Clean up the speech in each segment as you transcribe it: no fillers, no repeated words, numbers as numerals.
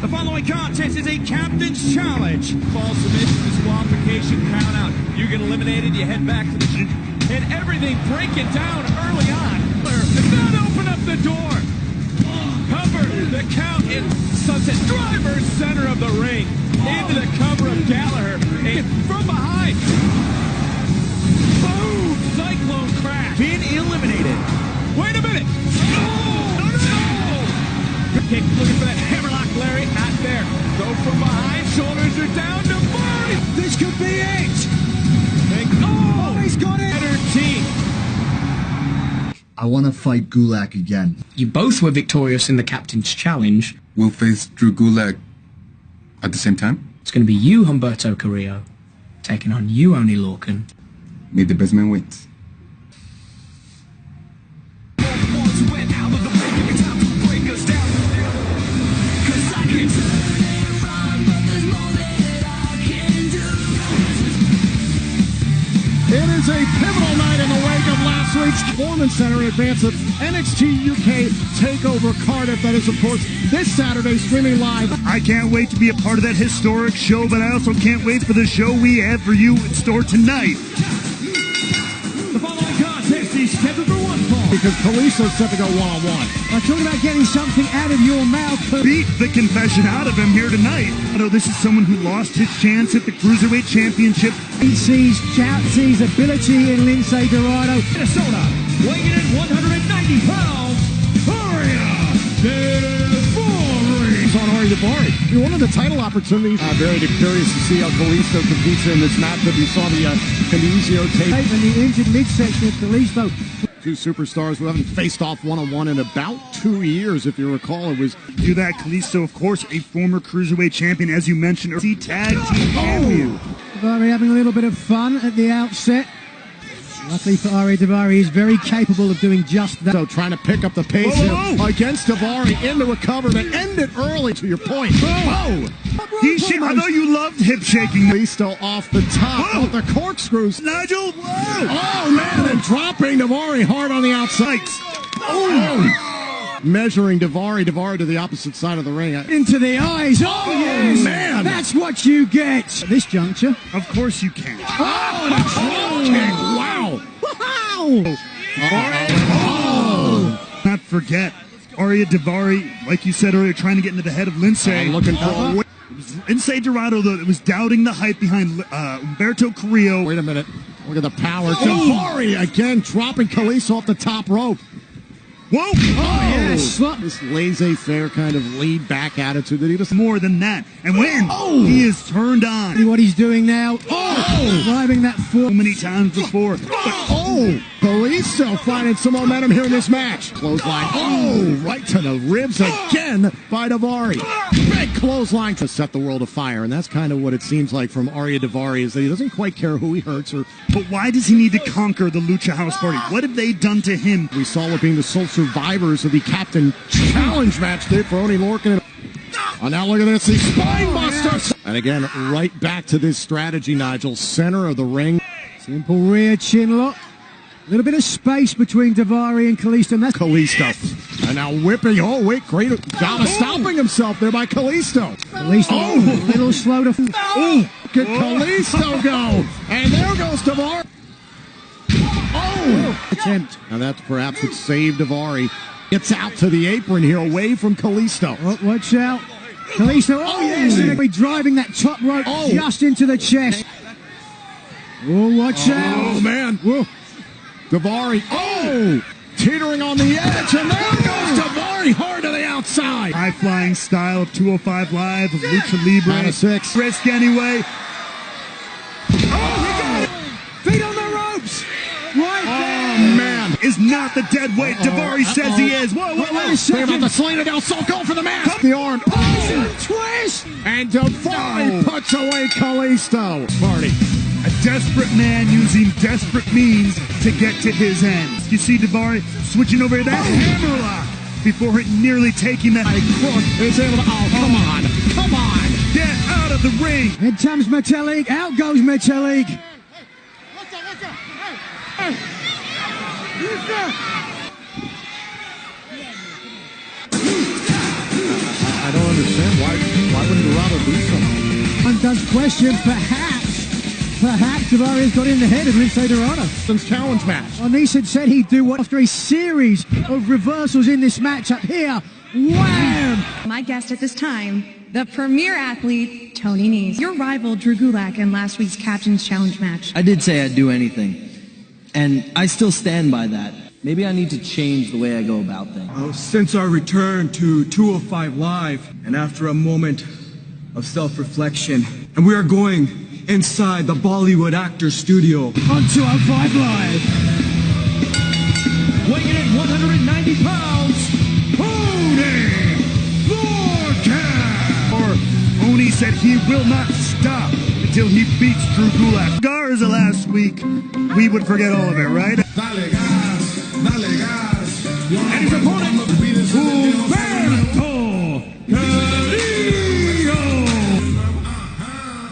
The following contest is a captain's challenge. Fall submission, disqualification, count out. You get eliminated, you head back to the... And everything breaking down early on. Does not open up the door. Cover the count in Sunset. Driver center of the ring. Into the cover of Gallagher. And from behind. Boom! Cyclone crash. Being eliminated. Wait a minute. No! Kick, looking for that hammerlock, Larry. Not there. Go from behind. Shoulders are down. Daivari. This could be it. Oh, he's got it. Better team. I want to fight Gulak again. You both were victorious in the Captain's Challenge. We'll face Drew Gulak at the same time. It's going to be you, Humberto Carrillo, taking on you, Oney Lorcan. May the best man wins. It is a pivotal night in the wake of last week's Performance Center in advance of NXT UK TakeOver Cardiff. That is, of course, this Saturday, streaming live. I can't wait to be a part of that historic show, but I also can't wait for the show we have for you in store tonight. The following contest is scheduled for one fall. Because Kalisto's set to go one-on-one. I'm talking about getting something out of your mouth. Beat the confession out of him here tonight. I know this is someone who lost his chance at the Cruiserweight Championship. He sees ability in Lince Dorado. Minnesota, weighing in 190 pounds, Arya Daivari. It's on Arya Daivari. One of the title opportunities. Very curious to see how Kalisto competes in this matchup. You saw the Canizio tape. And the injured midsection of Kalisto. Two superstars who haven't faced off one-on-one in about 2 years, if you recall. It was Do that, Kalisto, of course, a former Cruiserweight champion, as you mentioned, or tag team champion. Daivari having a little bit of fun at the outset. Luckily for Arya Daivari, he's very capable of doing just that. So trying to pick up the pace here against Daivari into a cover that ended early, to your point. Oh! I know you loved hip shaking. Kalisto off the top, off the corkscrews. Nigel! Whoa! Oh, man, and dropping Daivari hard on the outside. Oh! Measuring Daivari to the opposite side of the ring. Into the eyes. Oh, yes! Man! That's what you get. At this juncture. Of course you can. Oh, and a drop kick. Wow! Oh! Not forget, Arya Daivari, like you said earlier, trying to get into the head of Lince. Looking for Lince Dorado, though, it was doubting the hype behind Humberto Carrillo. Wait a minute. Look at the power. Daivari again dropping Kalisto off the top rope. Whoa! Oh, yes. This laissez-faire kind of laid-back attitude that he doesn't. More than that. And when he is turned on. What he's doing now. Driving that So foot. many times before. Kalisto finding some momentum here in this match. Clothesline. Oh, right to the ribs again by Daivari. Big clothesline to set the world afire. And that's kind of what it seems like from Arya Daivari, is that he doesn't quite care who he hurts or. But why does he need to conquer the Lucha House Party? What have they done to him? We saw what being the sole survivors of the Captain Challenge match did for Oney Lorcan. Oh, now look at this, the spine buster. And again, right back to this strategy, Nigel. Center of the ring. Simple rear chin lock. A little bit of space between Daivari and Kalisto. And that's Kalisto. And now whipping. Oh, wait, great job of stopping himself there by Kalisto. Kalisto a little slow to... Oh, look at Kalisto go. And there goes Daivari. Oh! attempt. Now that's perhaps what saved Daivari. Gets out to the apron here, away from Kalisto. Oh, watch out. Kalisto, yes, driving that top rope just into the chest. Oh, watch out. Oh, man. Whoa. Daivari, teetering on the edge, and there goes Daivari, hard to the outside. High-flying style of 205 Live, of Lucha Libre. Down to 6. Risk anyway. He got it. Feet on the ropes. Right there. Man. Is not the dead weight Daivari says he is. Whoa, whoa, Wait a whoa. second. About the Selena Del Sol, go for the mask. The arm. Twist. And Daivari puts away Kalisto. Party. A desperate man using desperate means to get to his end. You see Daivari switching over to that hammerlock before it nearly taking that. Crook is able to. Oh, come on. Get out of the ring. Here comes Metalik. Out goes Metalik. I don't understand why. Undone question, perhaps Tavares got in the head of Lince Dorado. Challenge match. Onish had said he'd do what after a series of reversals in this matchup here. Wham! My guest at this time, the premier athlete, Tony Nese. Your rival, Drew Gulak, in last week's Captain's Challenge match. I did say I'd do anything, and I still stand by that. Maybe I need to change the way I go about things. Since our return to 205 Live, and after a moment of self-reflection, and we are going inside the Bollywood Actors Studio. On 205 Live. Weighing in at 190 pounds, Tony Lorcan! Oni said he will not stop until he beats Drew Gulak. Garza last week, we would forget all of it, right? And his opponent, Humberto Carrillo!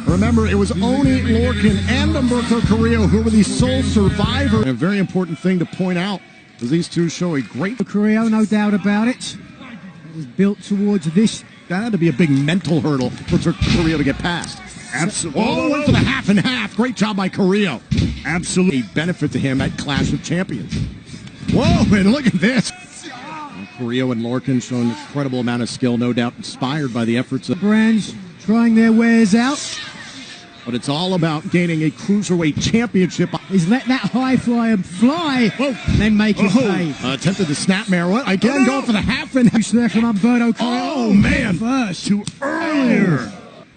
Remember, it was Oni, Lorcan, and Humberto Carrillo who were the sole survivors. And a very important thing to point out is these two show a great... Carrillo, no doubt about it. It was built towards this. That had to be a big mental hurdle for Carrillo to get past. Absolutely. Oh, went for the half and half. Great job by Carrillo. Absolutely. A benefit to him at Clash of Champions. Whoa, and look at this. Carrillo and Lorcan showing an incredible amount of skill, no doubt inspired by the efforts of Brands trying their wares out. But it's all about gaining a Cruiserweight Championship. He's let that high flyer fly, and then make it pay. Attempted the snapmare. What? Again, going for the half and half. There from Humberto Carrillo. Oh, man. First. Too earlier.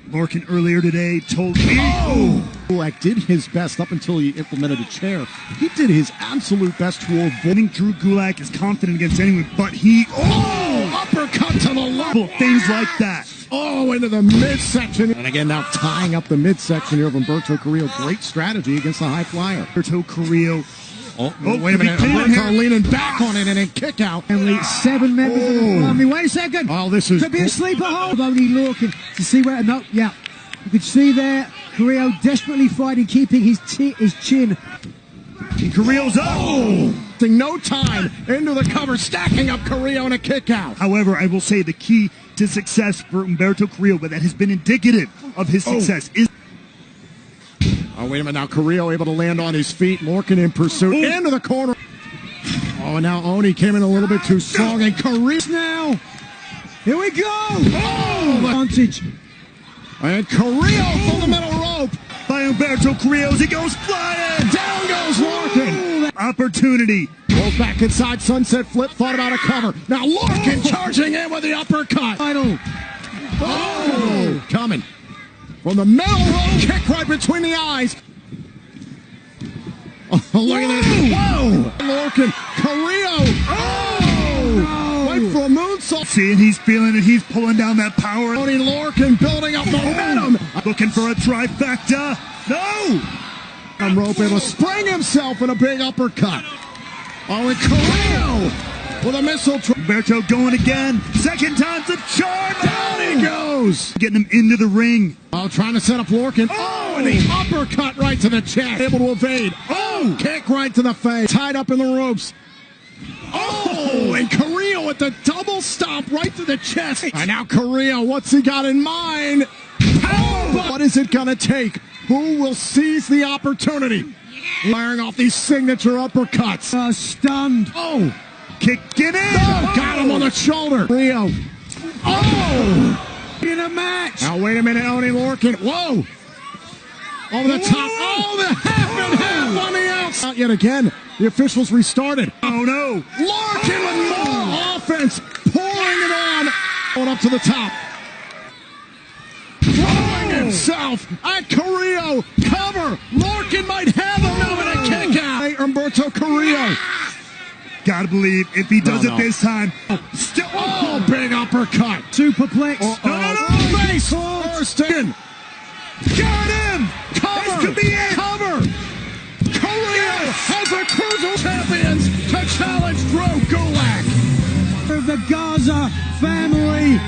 Lorcan earlier today told me. Gulak did his best up until he implemented a chair. He did his absolute best to avoid. Drew Gulak is confident against anyone, but he... uppercut to the level. Things like that. Oh, into the midsection. And again, now tying up the midsection here of Humberto Carrillo. Great strategy against the high flyer. Humberto Carrillo. Wait a minute. Humberto leaning back on it and a kick out. Family, 7 members of the family. Wait a second. Oh, this is... Could be a sleeper hold. Only Lorcan to see where... No, yeah. You could see there, Carrillo desperately fighting, keeping his chin. And Carrillo's up. No time into the cover, stacking up Carrillo and a kick out. However, I will say the key to success for Humberto Carrillo, but that has been indicative of his success, is... Oh, wait a minute. Now Carrillo able to land on his feet. Lorcan in pursuit. Into the corner. Oh, and now Oni came in a little bit too strong. And Carrillo now. Here we go. Oh, advantage. And Carrillo from the middle rope. By Humberto Carrillo as he goes flying. Down goes Lorcan. Opportunity. Rolls back inside, sunset flip, thought about a cover. Now Lorcan charging in with the uppercut. Final. Oh, coming. From the middle rope, kick right between the eyes. Oh, look at this. Whoa! Lorcan, Carrillo. Oh! Went for a moonsault. See it, he's feeling it, he's pulling down that power. Tony Lorcan building up momentum. Looking for a trifecta. No! Rope able to spring himself in a big uppercut. Oh, and Carrillo with a missile. Humberto going again. Second time's a charm. Down he goes. Getting him into the ring. Oh, trying to set up Lorcan. Oh, and the uppercut right to the chest. Able to evade. Oh, kick right to the face. Tied up in the ropes. Oh, and Carrillo with the double stomp right to the chest. And now Carrillo, what's he got in mind? Powerbomb. What is it going to take? Who will seize the opportunity? Firing off these signature uppercuts. Stunned. Oh. Kicking in. Oh, got him on the shoulder. Carrillo. Oh. In a match. Now, wait a minute, Oni Lorcan. Whoa. Over the top. Oh, the half and half on the outside. Not yet again. The officials restarted. Oh, no. Lorcan with more offense. Pouring it on. Going up to the top. Throwing himself at Carrillo. Cover. Lorcan might have him now with a kick out. Humberto Carrillo. Gotta believe if he does it this time. Still, oh, big uppercut. Too perplexed. No. Face first in. Got him. Cover. This could be it. Cover. Carrillo has the Cruiserweight champions to challenge Drew Gulak. Of the Garza family.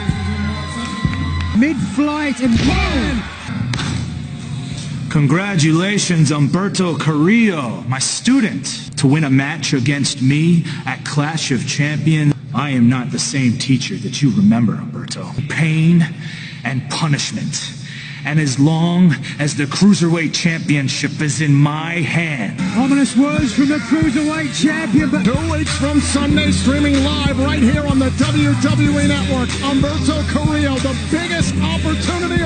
Mid-flight and boom. Congratulations, Humberto Carrillo, my student, to win a match against me at Clash of Champions. I am not the same teacher that you remember, Humberto. Pain and punishment. And as long as the Cruiserweight Championship is in my hand. Ominous words from the Cruiserweight Champion. 2 weeks from Sunday, streaming live right here on the WWE Network. Humberto Carrillo, the biggest opportunity